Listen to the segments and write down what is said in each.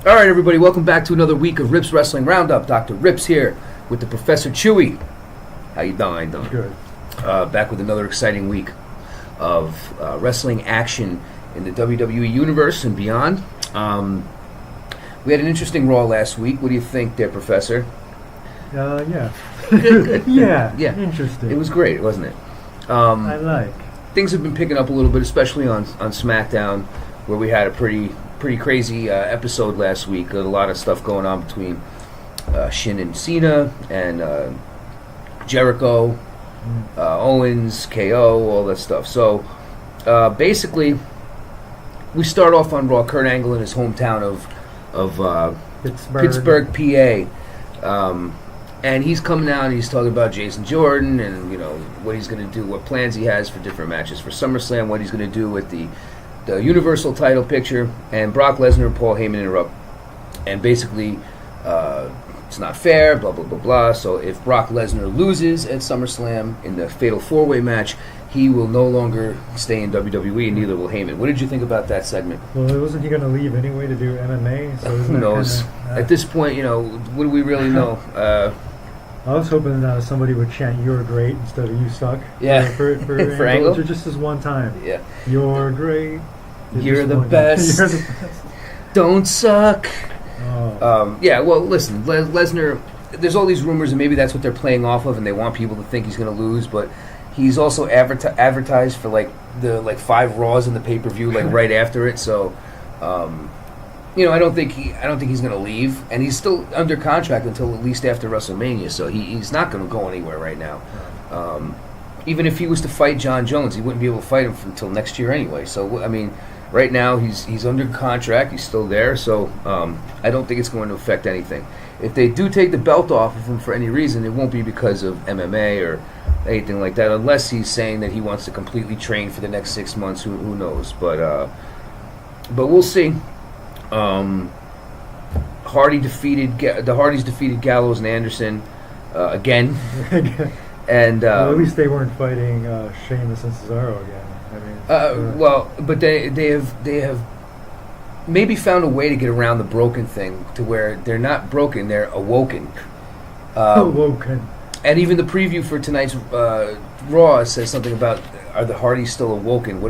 All right, everybody, welcome back to another week of Rips Wrestling Roundup. Dr. Rips here with the Professor Chewie. How you doing? Good. Back with another exciting week of wrestling action in the WWE Universe and beyond. We had an interesting Raw last week. What do you think there, Professor? Yeah. Good. Yeah. Interesting. It was great, wasn't it? I like. Things have been picking up a little bit, especially on SmackDown, where we had a pretty crazy episode last week. A lot of stuff going on between Shin and Cena and Jericho, Owens, KO, all that stuff. So basically, we start off on Raw. Kurt Angle in his hometown of Pittsburgh, PA. And he's coming out and he's talking about Jason Jordan and, you know, what he's going to do, what plans he has for different matches for SummerSlam, what he's going to do with the Universal title picture. And Brock Lesnar and Paul Heyman interrupt. And basically, it's not fair, blah, blah, blah, blah. So if Brock Lesnar loses at SummerSlam in the Fatal 4-Way match, he will no longer stay in WWE, and neither will Heyman. What did you think about that segment? Well, wasn't he going to leave anyway to do MMA? So who knows? At this point, you know, what do we really know? I was hoping somebody would chant "You're great" instead of "You suck." Yeah, for Angle, just this one time. Yeah, you're great. You're the best. You're the best. Don't suck. Oh. Yeah. Well, listen, Lesnar. There's all these rumors, and maybe that's what they're playing off of, and they want people to think he's going to lose, but he's also advertised for like 5 Raws in the pay-per-view, like right after it. So, you know, I don't think he's going to leave, and he's still under contract until at least after WrestleMania. So he's not going to go anywhere right now. Even if he was to fight John Jones, he wouldn't be able to fight him until next year anyway. So I mean, right now he's under contract. He's still there. So I don't think it's going to affect anything. If they do take the belt off of him for any reason, it won't be because of MMA or anything like that, unless he's saying that he wants to completely train for the next 6 months. Who knows? But we'll see. The Hardys defeated Gallows and Anderson again, and well, at least they weren't fighting Sheamus and Cesaro again. Well, but they have maybe found a way to get around the broken thing to where they're not broken, they're awoken. Awoken. And even the preview for tonight's Raw says something about, are the Hardys still awoken?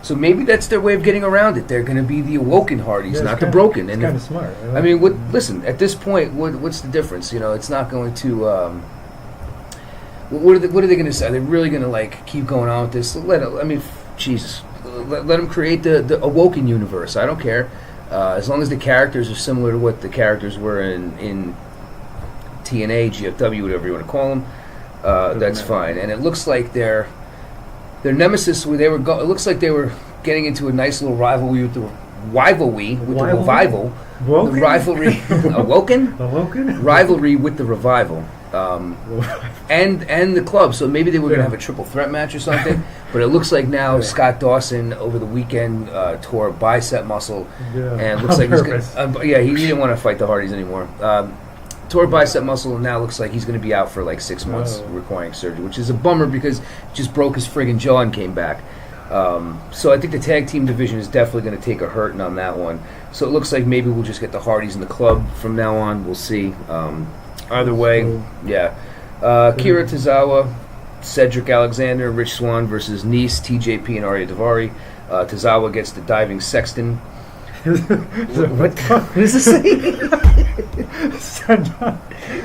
So maybe that's their way of getting around it. They're going to be the awoken Hardys, not the broken. It's kind of smart. I mean, listen, at this point, what's the difference? You know, it's not going to... What are they going to say? Are they really going to keep going on with this? Jesus. Let them create the Awoken universe. I don't care. As long as the characters are similar to what the characters were in TNA, GFW, whatever you want to call them, that's fine. And it looks like their nemesis, it looks like they were getting into a nice little rivalry with the revival. Woken? The rivalry. Awoken? Awoken? Rivalry with the revival. And the club, so maybe they were going to have a triple threat match or something. But it looks like now Scott Dawson over the weekend tore a bicep muscle, and looks like he's going. He didn't want to fight the Hardys anymore. Tore a bicep muscle, and now looks like he's going to be out for 6 months, requiring surgery, which is a bummer because he just broke his friggin' jaw and came back. So I think the tag team division is definitely going to take a hurting on that one. So it looks like maybe we'll just get the Hardys in the club from now on. We'll see. Either way, Kira Tozawa, Cedric Alexander, Rich Swann versus Nice, TJP, and Arya Daivari. Tozawa gets the diving sexton. What does this say?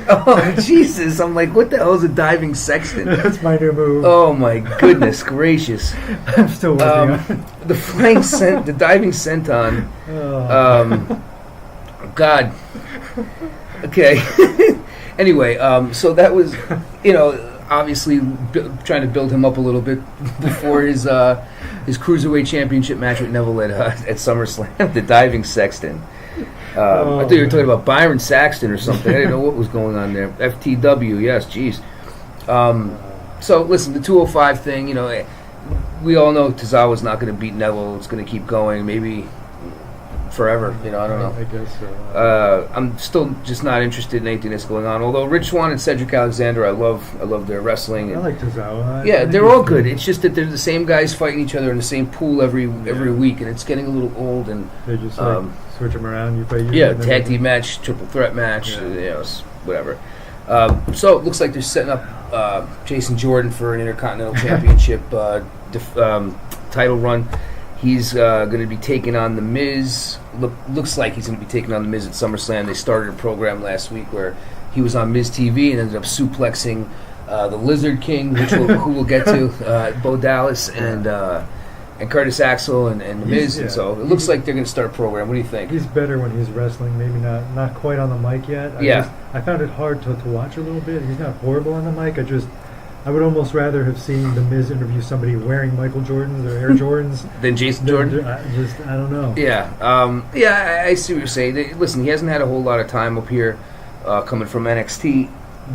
Oh, Jesus. I'm like, what the hell is a diving sexton? That's my new move. Oh, my goodness gracious. I'm still working on it. The diving senton. God. Okay. Anyway, so that was, obviously trying to build him up a little bit before his Cruiserweight Championship match with Neville at SummerSlam, the diving sexton. I thought you were talking about Byron Saxton or something. I didn't know what was going on there. FTW, yes, jeez. So, listen, the 205 thing, we all know Tozawa's not going to beat Neville. It's going to keep going. Maybe forever. I don't know. I guess so. I'm still just not interested in anything that's going on. Although Rich Swann and Cedric Alexander, I love their wrestling. I like Tozawa. Yeah, they're all good. It's just that they're the same guys fighting each other in the same pool every week, and it's getting a little old. And they just switch them around. You fight. Yeah, tag team match, triple threat match. Whatever. So it looks like they're setting up Jason Jordan for an Intercontinental Championship title run. He's going to be taking on The Miz. Looks like he's going to be taking on The Miz at SummerSlam. They started a program last week where he was on Miz TV and ended up suplexing the Lizard King, who we'll get to, Bo Dallas and Curtis Axel and The Miz. And so it looks like they're going to start a program. What do you think? He's better when he's wrestling. Maybe not quite on the mic yet. I found it hard to watch a little bit. He's not horrible on the mic. I would almost rather have seen The Miz interview somebody wearing Michael Jordans or Air Jordans than Jason Jordan. I don't know. Yeah, I see what you're saying. Listen, he hasn't had a whole lot of time up here coming from NXT.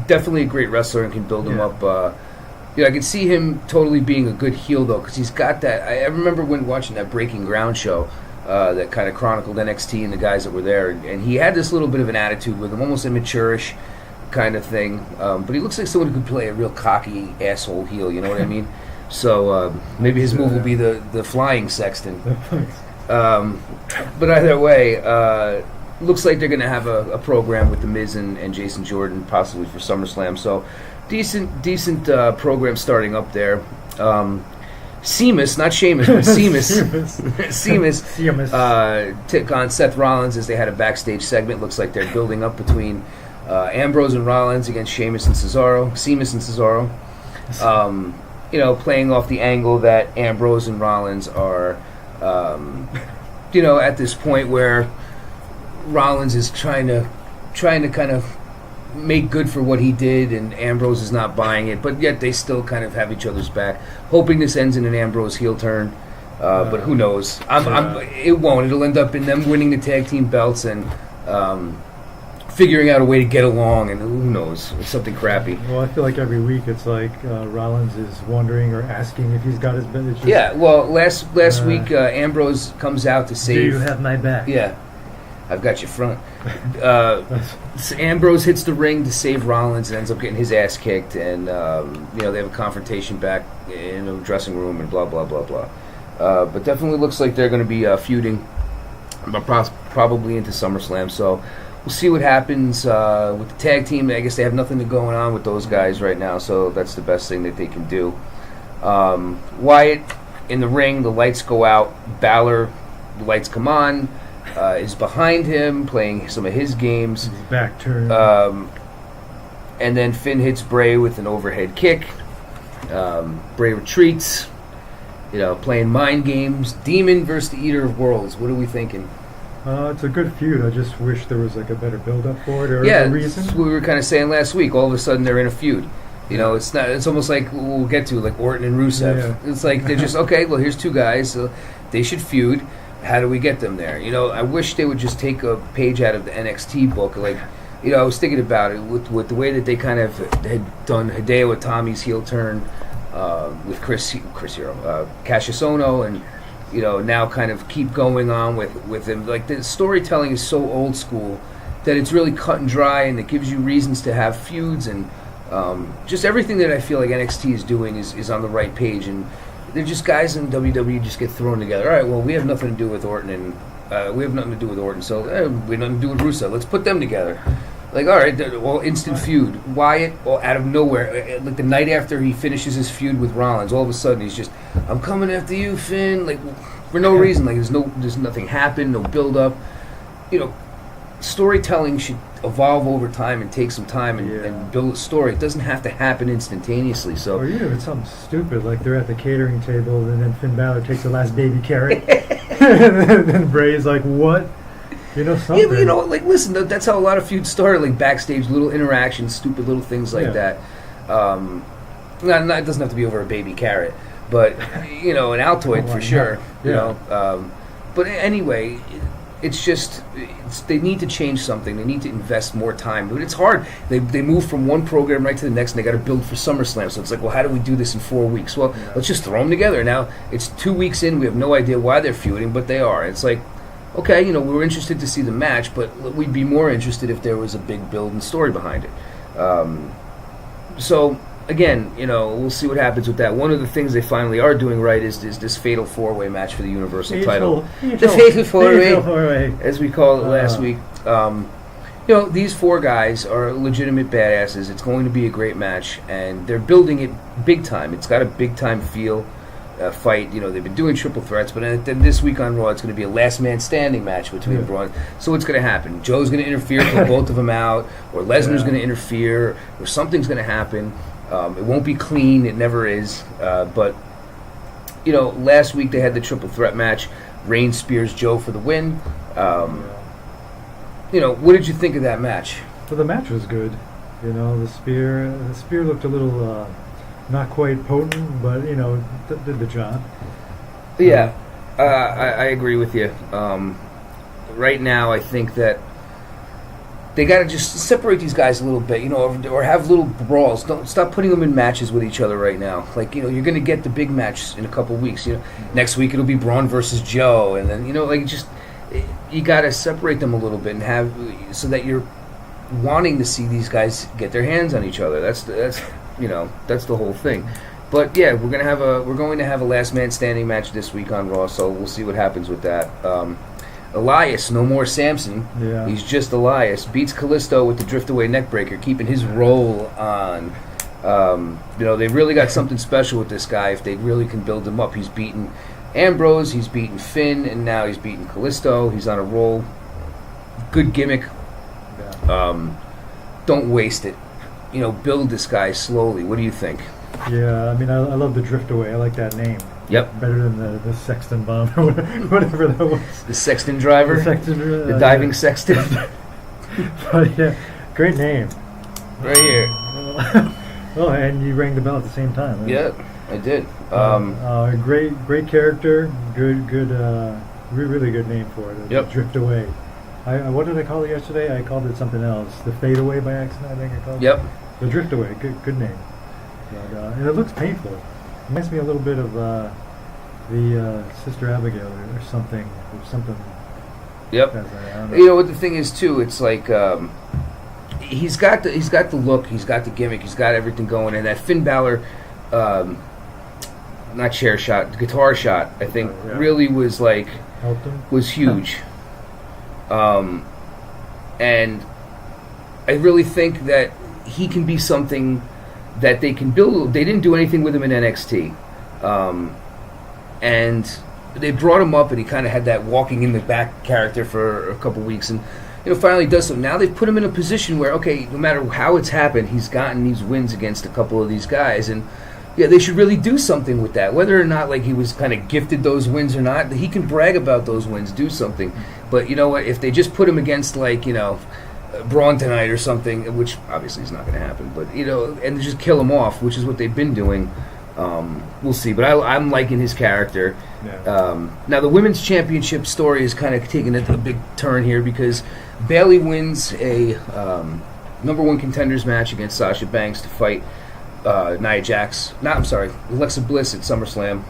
Definitely a great wrestler and can build him up. I can see him totally being a good heel though, because he's got that. I remember when watching that Breaking Ground show that kind of chronicled NXT and the guys that were there, and he had this little bit of an attitude with him, almost immature-ish kind of thing, but he looks like someone who could play a real cocky asshole heel, you know what I mean? So maybe his move will be the flying sexton. But either way, looks like they're going to have a program with The Miz and Jason Jordan, possibly for SummerSlam. So decent program starting up there. Sheamus, not Sheamus, but Sheamus took on Seth Rollins as they had a backstage segment. Looks like they're building up between Ambrose and Rollins against Sheamus and Cesaro. Playing off the angle that Ambrose and Rollins are, at this point where Rollins is trying to kind of make good for what he did, and Ambrose is not buying it, but yet they still kind of have each other's back, hoping this ends in an Ambrose heel turn. But who knows? It won't. It'll end up in them winning the tag team belts and figuring out a way to get along, and who knows? It's something crappy. Well, I feel like every week it's like Rollins is wondering or asking if he's got his belt. Last week Ambrose comes out to save. Do you have my back? Yeah, I've got your front. Ambrose hits the ring to save Rollins and ends up getting his ass kicked, and they have a confrontation back in the dressing room and blah blah blah blah. But definitely looks like they're going to be feuding, probably into SummerSlam. So we'll see what happens with the tag team. I guess they have nothing going on with those guys right now, so that's the best thing that they can do. Wyatt in the ring, the lights go out. Balor, the lights come on. Is behind him, playing some of his games. His back turned. And then Finn hits Bray with an overhead kick. Bray retreats. Playing mind games. Demon versus the Eater of Worlds. What are we thinking? It's a good feud. I just wish there was a better build-up for it or a reason. That's what we were kind of saying last week. All of a sudden they're in a feud. It's not. It's almost like we'll get to like Orton and Rusev. Yeah. It's like they're just okay. Well, here's two guys. So they should feud. How do we get them there? I wish they would just take a page out of the NXT book. Like, I was thinking about it with the way that they kind of had done Hideo Itami's heel turn with Chris Hero, Cassius Ohno, and now kind of keep going on with him. Like, the storytelling is so old school that it's really cut and dry, and it gives you reasons to have feuds, and just everything that I feel like NXT is doing is on the right page. And they're just guys in WWE just get thrown together. All right, well, we have nothing to do with Orton, and we have nothing to do with Orton, so we have nothing to do with Rusev. Let's put them together. Like, all right, well, instant feud. Wyatt, out of nowhere, like the night after he finishes his feud with Rollins, all of a sudden he's just, I'm coming after you, Finn. Like, for no reason. Like, there's nothing happened, no build up. Storytelling should evolve over time and take some time and build a story. It doesn't have to happen instantaneously. So, or even if it's something stupid, like they're at the catering table and then Finn Balor takes the last baby carrot, and then Bray's like, "What?" Something. Yeah, but listen, that's how a lot of feuds start. Like backstage, little interactions, stupid little things like that. It doesn't have to be over a baby carrot, but an Altoid for sure. But anyway. It's just they need to change something. They need to invest more time. But it's hard. They move from one program right to the next, and they got to build for SummerSlam. So it's like, well, how do we do this in 4 weeks? Well, let's just throw them together. Now, it's 2 weeks in. We have no idea why they're feuding, but they are. It's like, okay, we're interested to see the match, but we'd be more interested if there was a big build and story behind it. So, again, we'll see what happens with that. One of the things they finally are doing right is this Fatal 4-Way match for the Universal title. The Fatal 4-Way, as we called it last week. These 4 guys are legitimate badasses. It's going to be a great match, and they're building it big time. It's got a big-time feel. Fight. They've been doing triple threats, but then this week on Raw, it's going to be a last man standing match between Braun. So what's going to happen? Joe's going to interfere, pull both of them out, or Lesnar's going to interfere, or something's going to happen. It won't be clean. It never is. But last week they had the triple threat match. Reigns spears Joe for the win. What did you think of that match? Well, the match was good. The spear looked a little. Not quite potent, but did the job. Yeah, I agree with you. Right now, I think that they got to just separate these guys a little bit, or have little brawls. Don't stop putting them in matches with each other right now. Like you're going to get the big match in a couple weeks. Next week it'll be Braun versus Joe, and then you got to separate them a little bit and have so that you're wanting to see these guys get their hands on each other. That's the whole thing. But yeah, we're going to have a last man standing match this week on Raw, so we'll see what happens with that. Elias, no more Samson. Yeah. He's just Elias. Beats Kalisto with the drift away neckbreaker, keeping his roll on. They really got something special with this guy if they really can build him up. He's beaten Ambrose, he's beaten Finn, and now he's beaten Kalisto. He's on a roll. Good gimmick. Yeah. Don't waste it. Build this guy slowly. What do you think? Yeah, I love the drift away. I like that name. Yep. Better than the Sexton bomb or whatever that was. The Sexton driver? The diving Sexton? But yeah, great name. Right here. Oh, and you rang the bell at the same time. Right? Yeah, I did. Great character. Good, really good name for it. Yep. Drift away. What did I call it yesterday? I called it something else. The fade away by accident, I think I called it. Yep. The drift away. Good name. But, and it looks painful. It reminds me a little bit of the Sister Abigail or something. Yep. I don't know. What the thing is too, it's like he's got the look, he's got the gimmick, he's got everything going, and that Finn Balor, not chair shot, guitar shot, I think really was like Helped him? Was huge. And I really think that he can be something that they can build. They didn't do anything with him in NXT. And they brought him up, and he kind of had that walking in the back character for a couple weeks, and finally does so. Now they've put him in a position where, okay, no matter how it's happened, he's gotten these wins against a couple of these guys, and they should really do something with that. Whether or not he was kind of gifted those wins or not, he can brag about those wins, do something. But you know what? If they just put him against Braun tonight or something, which obviously is not going to happen, but and just kill him off, which is what they've been doing. We'll see, but I'm liking his character. Yeah. Now the women's championship story is kind of taking a big turn here because Bayley wins a number one contenders match against Sasha Banks to fight Alexa Bliss at SummerSlam,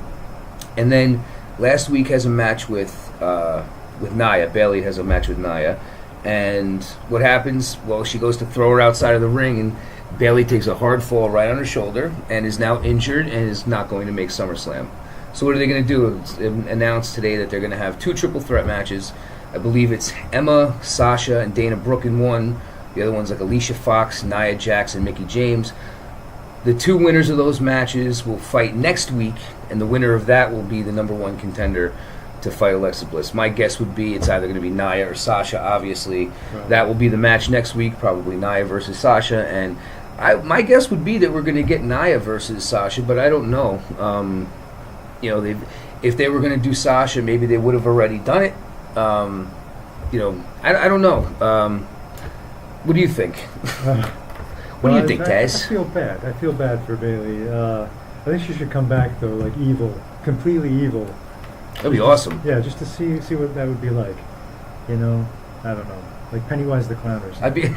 and then last week has a match with Nia. Bayley has a match with Nia, and what happens? Well, she goes to throw her outside of the ring, and Bayley takes a hard fall right on her shoulder and is now injured and is not going to make SummerSlam. So what are they going to do? It's announced today that they're going to have 2 triple threat matches. I believe it's Emma, Sasha, and Dana Brooke in one. The other one's Alicia Fox, Nia Jax, and Mickie James. The 2 winners of those matches will fight next week, and the winner of that will be the number one contender to fight Alexa Bliss. My guess would be it's either going to be Nia or Sasha, obviously. Right. That will be the match next week, probably Nia versus Sasha, and my guess would be that we're going to get Nia versus Sasha, but I don't know. If they were going to do Sasha, maybe they would have already done it. I don't know. What do you think? What do you think, Taz? I feel bad for Bayley. I think she should come back though, evil, completely evil. That'd be awesome. Yeah, just to see what that would be like. I don't know, like Pennywise the Clown or something.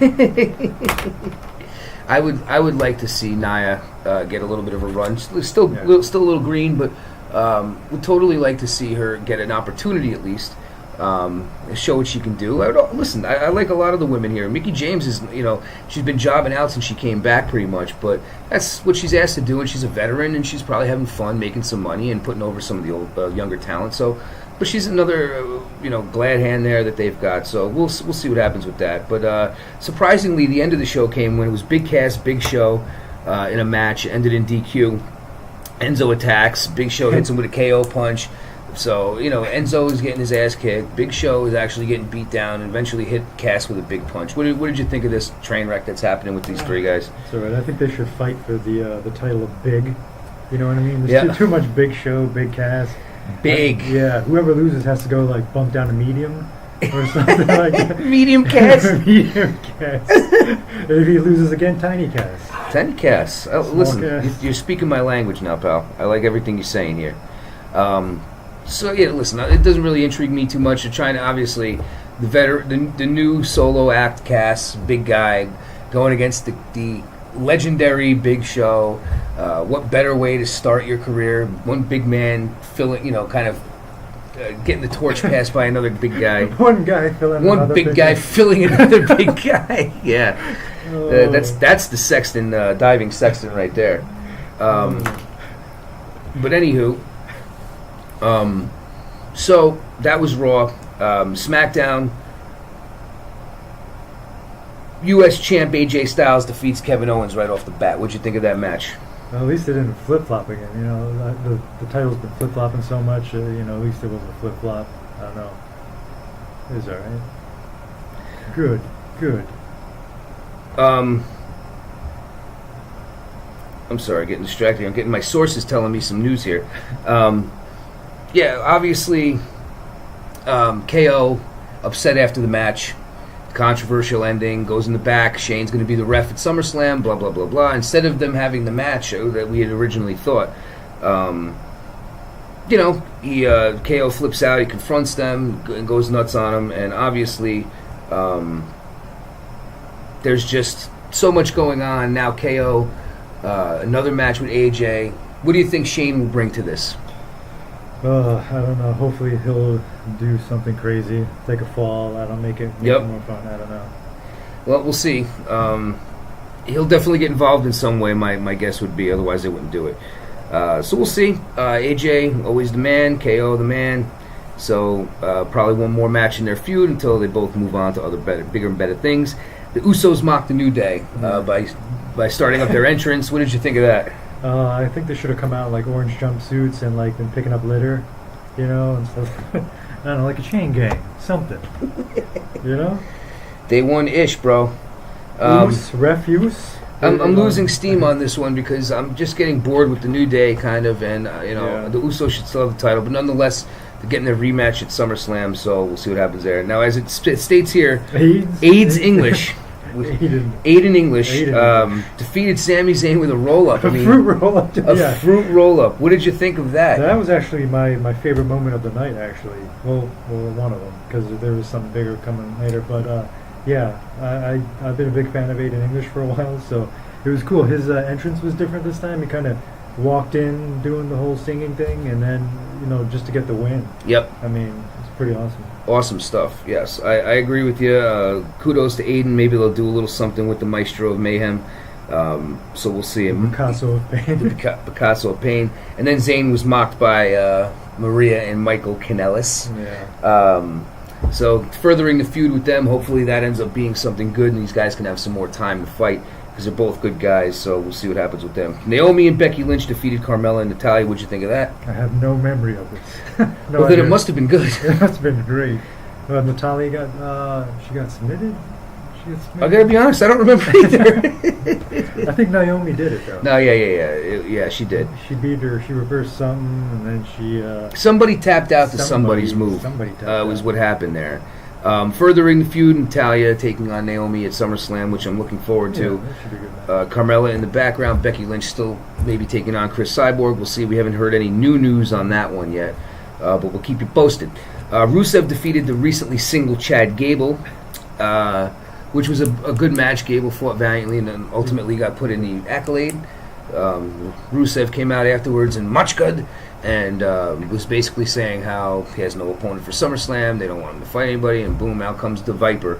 I would like to see Nia get a little bit of a run. Still a little green, but would totally like to see her get an opportunity at least. show what she can do. Listen, I like a lot of the women here. Mickie James is, she's been jobbing out since she came back pretty much, but that's what she's asked to do, and she's a veteran, and she's probably having fun making some money and putting over some of the old younger talent. So, but she's another, glad hand there that they've got. So we'll see what happens with that. But surprisingly, the end of the show came when it was big cast, big show in a match. It ended in DQ. Enzo attacks. Big Show hits him with a KO punch. So, Enzo is getting his ass kicked. Big Show is actually getting beat down and eventually hit Cass with a big punch. What did you think of this train wreck that's happening with these three guys? It's all right. I think they should fight for the title of Big. You know what I mean? There's too much Big Show, Big Cass. Big. Whoever loses has to go, bump down to medium or something like that. Medium Cass? Medium Cass. And if he loses again, Tiny Cass. Tiny Cass. Listen, Cass. You're speaking my language now, pal. I like everything you're saying here. Listen, it doesn't really intrigue me too much. They're trying to, obviously, the new solo act Cass, big guy, going against the legendary Big Show. What better way to start your career? One big man filling, getting the torch passed by another big guy. One guy filling one another big guy filling another big guy. Yeah, that's the Sexton diving Sexton right there. But anywho, so that was Raw. SmackDown. U.S. champ AJ Styles defeats Kevin Owens right off the bat. What'd you think of that match? Well, at least they didn't flip-flop again. The title's been flip-flopping so much, at least it wasn't a flip-flop. I don't know. It was all right. Good. I'm sorry, getting distracted. I'm getting my sources telling me some news here. Obviously, KO upset after the match. Controversial ending, goes in the back. Shane's going to be the ref at SummerSlam, blah, blah, blah, blah. Instead of them having the match that we had originally thought, KO flips out, he confronts them, and goes nuts on them, and obviously there's just so much going on. Now KO, another match with AJ. What do you think Shane will bring to this? I don't know. Hopefully he'll do something crazy, take a fall. I don't make it more fun. I don't know. Well, we'll see. He'll definitely get involved in some way. My guess would be. Otherwise, they wouldn't do it. So we'll see. AJ always the man. KO the man. So probably one more match in their feud until they both move on to other bigger and better things. The Usos mocked the New Day by starting up their entrance. What did you think of that? I think they should have come out like orange jumpsuits and been picking up litter, and stuff. I don't know, like a chain gang, something. They won ish, bro. Refuse. I'm losing steam on this one because I'm just getting bored with the New Day, kind of, and the Usos should still have the title, but nonetheless, they're getting their rematch at SummerSlam, so we'll see what happens there. Now, as it states here, AIDS English. Aiden English defeated Sami Zayn with a roll-up. Fruit roll-up. Fruit roll-up. What did you think of that? That was actually my favorite moment of the night, actually. Well, one of them, because there was something bigger coming later. But, I've been a big fan of Aiden English for a while, so it was cool. His entrance was different this time. He kind of walked in doing the whole singing thing, and then, just to get the win. Yep. It's pretty awesome. Awesome stuff, yes. I agree with you. Kudos to Aiden. Maybe they'll do a little something with the Maestro of Mayhem. So we'll see him. Picasso of Pain. Picasso of Pain. And then Zayn was mocked by Maria and Michael Kanellis. Yeah. So furthering the feud with them, hopefully that ends up being something good and these guys can have some more time to fight because they're both good guys, so we'll see what happens with them. Naomi and Becky Lynch defeated Carmella and Natalya. What'd you think of that? I have no memory of this. Well, then it must have been good. It must have been great. Natalya got submitted? I gotta be honest, I don't remember either. I think Naomi did it, though. No, yeah, she did. She beat her, she reversed something, and then she... somebody tapped out to somebody's move. Somebody tapped out. Was what happened there. Furthering the feud, Natalya taking on Naomi at SummerSlam, which I'm looking forward to. That should be a good match. Carmella in the background, Becky Lynch still maybe taking on Chris Cyborg. We'll see. We haven't heard any new news on that one yet, but we'll keep you posted. Rusev defeated the recently single Chad Gable, which was a good match. Gable fought valiantly and then ultimately got put in the accolade. Rusev came out afterwards in much good and was basically saying how he has no opponent for SummerSlam. They don't want him to fight anybody, and boom, out comes the Viper.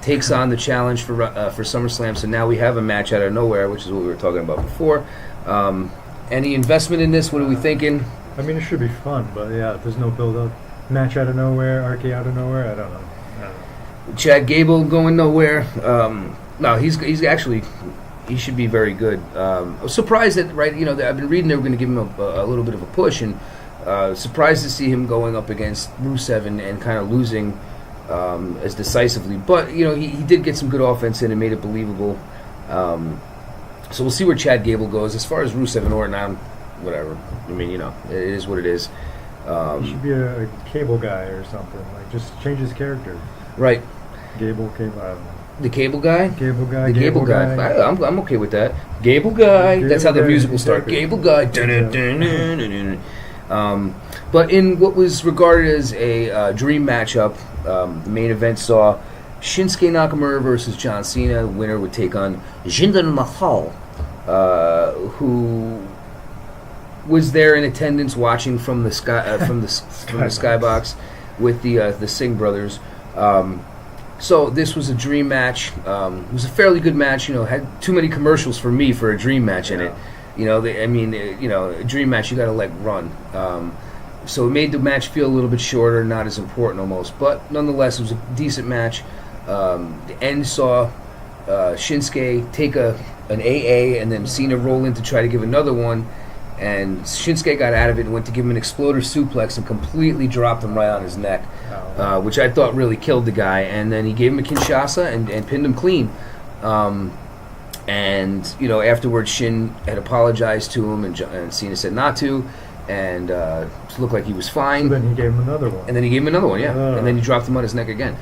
Takes on the challenge for SummerSlam. So now we have a match out of nowhere, which is what we were talking about before. Any investment in this? What are we thinking? I mean, it should be fun, but yeah, there's no build-up. Match out of nowhere, RK out of nowhere. I don't know. Chad Gable going nowhere. No, he's actually, he should be very good. I was surprised that, right, you know, I've been reading they were going to give him a little bit of a push, and surprised to see him going up against Rusev and kind of losing as decisively. But, you know, he did get some good offense in and made it believable. So we'll see where Chad Gable goes. As far as Rusev and Orton, whatever. I mean, you know, it is what it is. He should be a cable guy or something. Like, just change his character. Right. Cable, I don't know. The cable guy? Cable guy. The Gable guy. I'm okay with that. Gable guy. That's how the music will start. Gable guy. But in what was regarded as a dream matchup, the main event saw Shinsuke Nakamura versus John Cena. The winner would take on Jinder Mahal, who was there in attendance watching from the sky from the skybox with the Singh brothers. So this was a dream match. It was a fairly good match. You know, had too many commercials for me for a dream match in it. You know, a dream match you got to let run. So it made the match feel a little bit shorter, not as important almost, but nonetheless it was a decent match. The end saw Shinsuke take an AA and then Cena roll in to try to give another one. And Shinsuke got out of it and went to give him an exploder suplex and completely dropped him right on his neck, which I thought really killed the guy. And then he gave him a Kinshasa and pinned him clean. And, you know, afterwards Shin had apologized to him and Cena said not to. And it looked like he was fine. So then he gave him another one. And then he gave him another one, yeah. And then he dropped him on his neck again.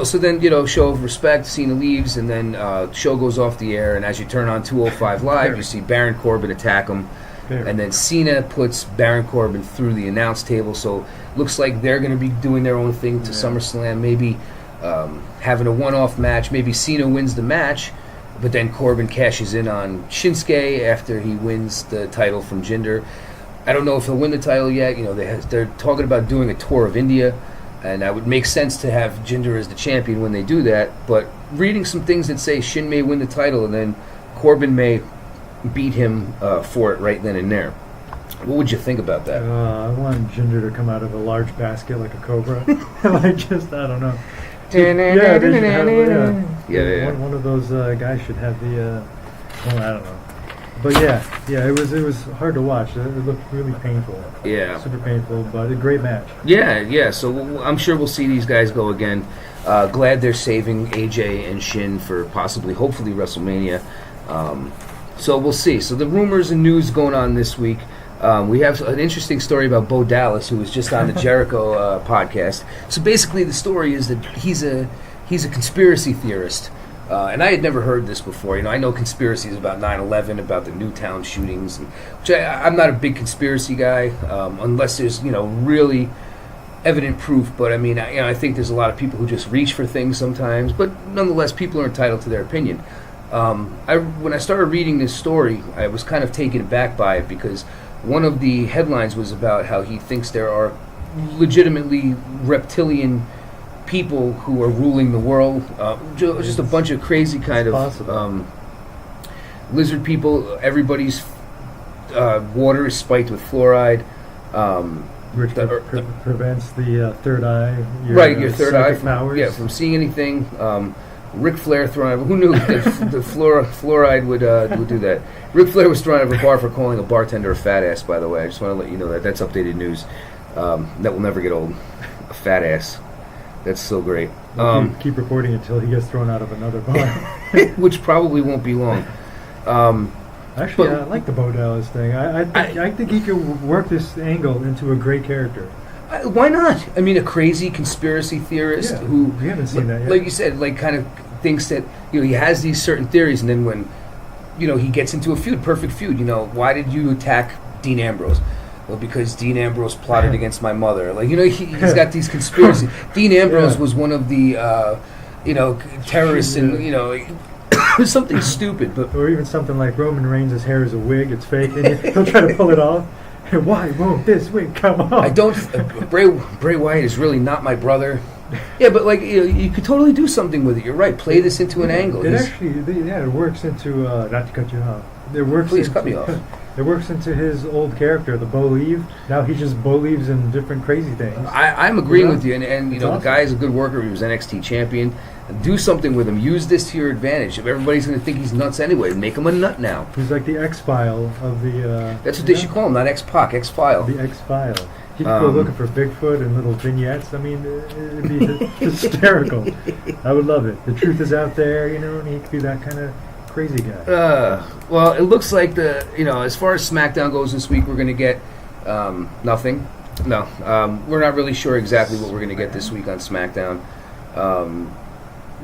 So then, you know, show of respect, Cena leaves, and then show goes off the air, and as you turn on 205 Live, you see Baron Corbin attack him, and then Cena puts Baron Corbin through the announce table, so looks like they're going to be doing their own thing to SummerSlam, maybe having a one-off match, maybe Cena wins the match, but then Corbin cashes in on Shinsuke after he wins the title from Jinder. I don't know if he'll win the title yet. You know, they're talking about doing a tour of India, and that would make sense to have Jinder as the champion when they do that. But reading some things that say Shin may win the title and then Corbin may beat him for it right then and there. What would you think about that? I want Jinder to come out of a large basket like a cobra. I don't know. One of those guys should have the. Well, I don't know. But yeah, it was hard to watch. It looked really painful. Yeah, super painful, but a great match. Yeah. So I'm sure we'll see these guys go again. Glad they're saving AJ and Shin for hopefully WrestleMania. So we'll see. So the rumors and news going on this week. We have an interesting story about Bo Dallas, who was just on the Jericho podcast. So basically, the story is that he's a conspiracy theorist. And I had never heard this before. You know, I know conspiracies about 9/11, about the Newtown shootings, which I'm not a big conspiracy guy, unless there's, you know, really evident proof. But I mean, I think there's a lot of people who just reach for things sometimes. But nonetheless, people are entitled to their opinion. When I started reading this story, I was kind of taken aback by it because one of the headlines was about how he thinks there are legitimately reptilian people who are ruling the world, just a bunch of crazy kind of lizard people. Everybody's water is spiked with fluoride, which prevents the third eye. Your third eye from seeing anything. Ric Flair thrown out. Who knew that the fluoride would do that? Ric Flair was thrown out of a bar for calling a bartender a fat ass. By the way, I just want to let you know that's updated news. That will never get old. A fat ass. That's so great. Keep reporting until he gets thrown out of another bar. Which probably won't be long. Actually, I like the Bo Dallas thing. I think he could work this angle into a great character. Why not? I mean, a crazy conspiracy theorist who... We haven't seen that yet. Like you said, like kind of thinks that, you know, he has these certain theories, and then when, you know, he gets into a perfect feud, you know, why did you attack Dean Ambrose? Well, because Dean Ambrose plotted against my mother. Like, you know, he's got these conspiracies. Dean Ambrose was one of the, you know, terrorists, and, you know, something stupid, but Or even something like Roman Reigns' hair is a wig, it's fake, and he'll try to pull it off. And why won't this wig come off? I don't. Bray Wyatt is really not my brother. Yeah, but like you could totally do something with it. You're right. Play this into an angle. It it works into not to cut you off. It works. Please cut me off. It works into his old character, the Bo-Leave. Now he just Bo-Leaves in different crazy things. I'm agreeing with you, and you know awesome. the guy is a good worker. He was NXT champion. Do something with him. Use this to your advantage. If everybody's going to think he's nuts anyway, make him a nut now. He's like the X-File of the... That's what they should call him, not X-Pac, X-File. The X-File. He could go looking for Bigfoot and little vignettes. I mean, it'd be hysterical. I would love it. The truth is out there, you know, and he could be that kind of crazy guy. Well, it looks like as far as SmackDown goes this week, we're going to get nothing. No, we're not really sure exactly what we're going to get this week on SmackDown.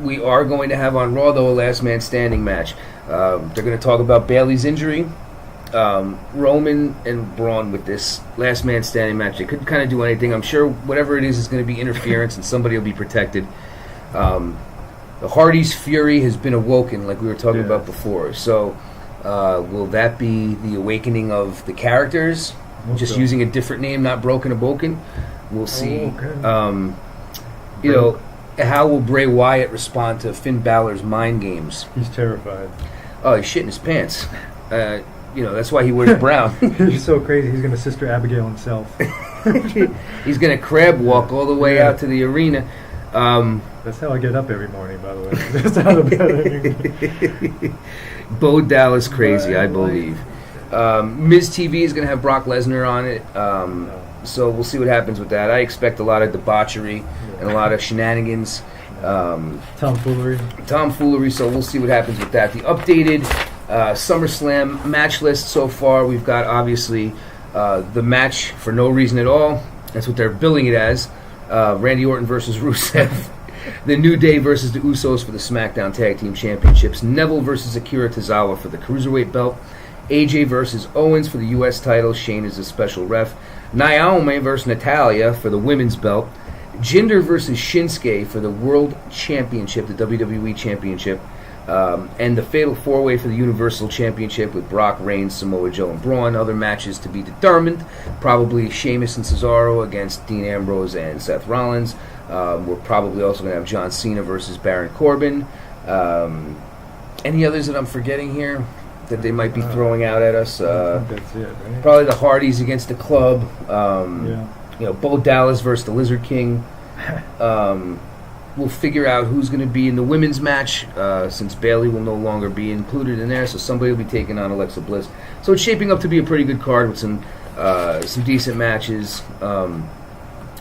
We are going to have on Raw, though, a last man standing match. They're going to talk about Bayley's injury. Roman and Braun with this last man standing match. They couldn't kind of do anything. I'm sure whatever it is going to be interference and somebody will be protected. The Hardy's fury has been awoken, like we were talking about before. So will that be the awakening of the characters? Just using a different name, not Broken and Boken? We'll see. How will Bray Wyatt respond to Finn Balor's mind games? He's terrified. Oh, he's shitting his pants. That's why he wears brown. He's so crazy. He's going to Sister Abigail himself. He's going to crab walk all the way out to the arena. That's how I get up every morning, by the way. That's out of bed. Bo Dallas crazy, I believe. Miz TV is going to have Brock Lesnar on it. So we'll see what happens with that. I expect a lot of debauchery and a lot of shenanigans. Tomfoolery, so we'll see what happens with that. The updated SummerSlam match list so far, we've got obviously the match for no reason at all. That's what they're billing it as. Randy Orton versus Rusev. The New Day versus the Usos for the SmackDown Tag Team Championships. Neville versus Akira Tozawa for the Cruiserweight belt. AJ versus Owens for the U.S. title. Shane is a special ref. Naomi versus Natalya for the women's belt. Jinder versus Shinsuke for the World Championship, the WWE Championship. And the Fatal 4-Way for the Universal Championship with Brock, Reigns, Samoa Joe, and Braun. Other matches to be determined. Probably Sheamus and Cesaro against Dean Ambrose and Seth Rollins. We're probably also going to have John Cena versus Baron Corbin. Any others that I'm forgetting here that they might be throwing out at us? I think that's it, right? Probably the Hardys against the Club. Bo Dallas versus the Lizard King. We'll figure out who's going to be in the women's match since Bayley will no longer be included in there, so somebody will be taking on Alexa Bliss. So it's shaping up to be a pretty good card with some decent matches.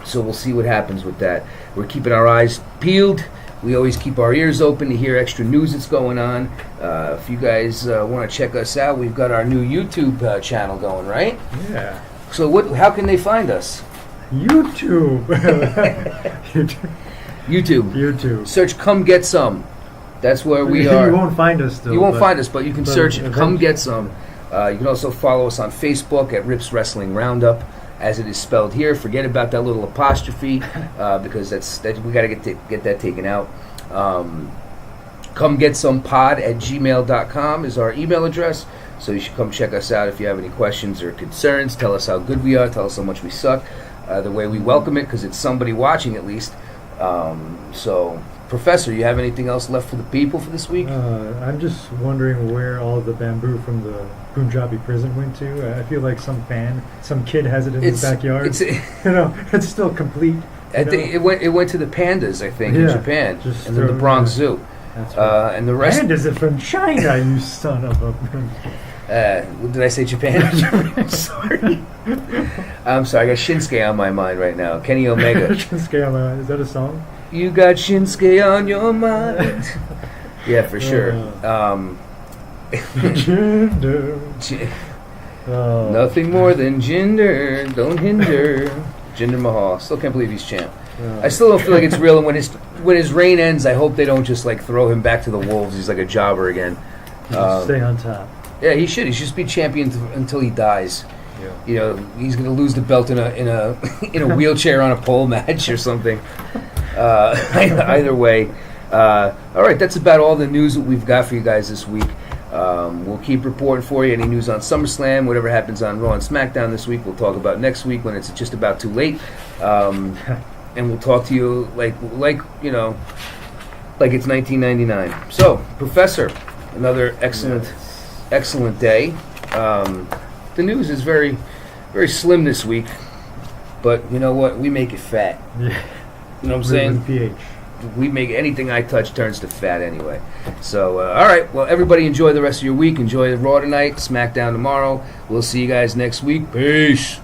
So we'll see what happens with that. We're keeping our eyes peeled. We always keep our ears open to hear extra news that's going on. If you guys want to check us out, we've got our new YouTube channel going, right? Yeah. So how can they find us? YouTube. YouTube. Search Come Get Some. That's where we are. You won't find us, though. You won't find us, but you can search it. Come Get Some. You can also follow us on Facebook at Rips Wrestling Roundup, as it is spelled here. Forget about that little apostrophe because we got to get that taken out. ComeGetSomePod@gmail.com is our email address. So you should come check us out if you have any questions or concerns. Tell us how good we are. Tell us how much we suck. The way we welcome it, because it's somebody watching at least. So, Professor, you have anything else left for the people for this week? I'm just wondering where all the bamboo from the Punjabi prison went to. I feel like some kid has it in his backyard. It's still complete. It went to the pandas, I think, in Japan, and then the Bronx Zoo. That's right. And the rest. Pandas are from China, you son of a. Did I say Japan? Sorry. I'm sorry. I got Shinsuke on my mind right now. Kenny Omega. Shinsuke on my mind. Is that a song? You got Shinsuke on your mind. Yeah, for sure. Gender. Nothing more than gender. Don't hinder. Jinder Mahal. Still can't believe he's champ. I still don't feel like it's real. And when his reign ends, I hope they don't just throw him back to the wolves. He's like a jobber again. Stay on top. Yeah, he should. He should just be champion until he dies. Yeah. He's going to lose the belt in a wheelchair on a pole match or something. Either way, All right, that's about all the news that we've got for you guys this week. We'll keep reporting for you any news on SummerSlam, whatever happens on Raw and SmackDown this week. We'll talk about next week when it's just about too late, and we'll talk to you like it's 1999. So, Professor, another excellent day. The news is very, very slim this week, but you know what? We make it fat. Yeah. You know what I'm saying? pH. We make anything I touch turns to fat anyway. So, all right. Well, everybody enjoy the rest of your week. Enjoy the Raw tonight, SmackDown tomorrow. We'll see you guys next week. Peace.